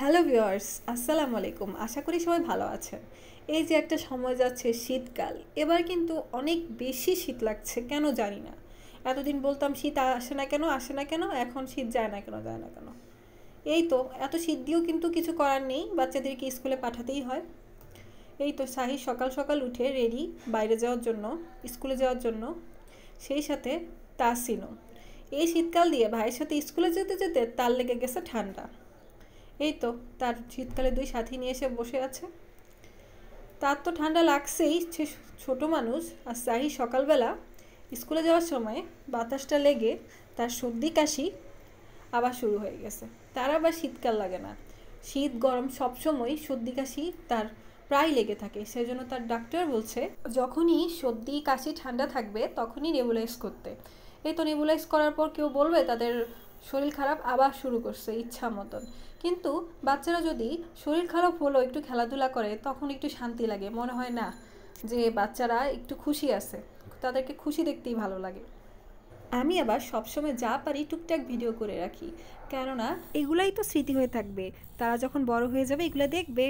Hello viewers, আসসালামু আলাইকুম। আশা করি সবাই ভালো আছেন। এই যে একটা সময় যাচ্ছে শীতকাল, এবার কিন্তু অনেক বেশি শীত লাগছে, কেন জানি না। এতদিন বলতাম শীত আসে না কেন আসে না কেন, এখন শীত যায় না কেন যায় না কেন। এই তো এত শীত দিয়েও কিন্তু কিছু করার নেই, বাচ্চাদেরকে স্কুলে পাঠাতেই হয়। এই তো সাহি সকাল সকাল উঠে রেডি বাইরে যাওয়ার জন্য, স্কুলে যাওয়ার জন্য। সেই সাথে তাসিনও এই শীতকাল দিয়ে ভাইয়ের সাথে স্কুলে যেতে যেতে তার লেগে গেছে ঠান্ডা। এই তো তার শীতকালে দুই সাথী নিয়ে এসে বসে আছে। তার তো ঠান্ডা লাগছেই, সে ছোটো মানুষ। আর সাহি সকালবেলা স্কুলে যাওয়ার সময় বাতাসটা লেগে তার সর্দি কাশি আবার শুরু হয়ে গেছে। তার আবার শীতকাল লাগে না, শীত গরম সবসময় সর্দি কাশি তার প্রায় লেগে থাকে। সেজন্য তার ডাক্তার বলছে যখনই সর্দি কাশি ঠান্ডা থাকবে তখনই নেবুলাইজ করতে। এই তো নেবুলাইজ করার পর কেউ বলবে তাদের শরীর খারাপ আবার শুরু করছে ইচ্ছা মতন। কিন্তু বাচ্চারা যদি শরীর খারাপ হলো একটু খেলাধুলা করে তখন একটু শান্তি লাগে, মনে হয় না যে বাচ্চারা একটু খুশি আছে, তাদেরকে খুশি দেখতেই ভালো লাগে। আমি আবার সবসময় যা পারি টুকটাক ভিডিও করে রাখি, কেননা এগুলাই তো স্মৃতি হয়ে থাকবে। তারা যখন বড় হয়ে যাবে এগুলো দেখবে।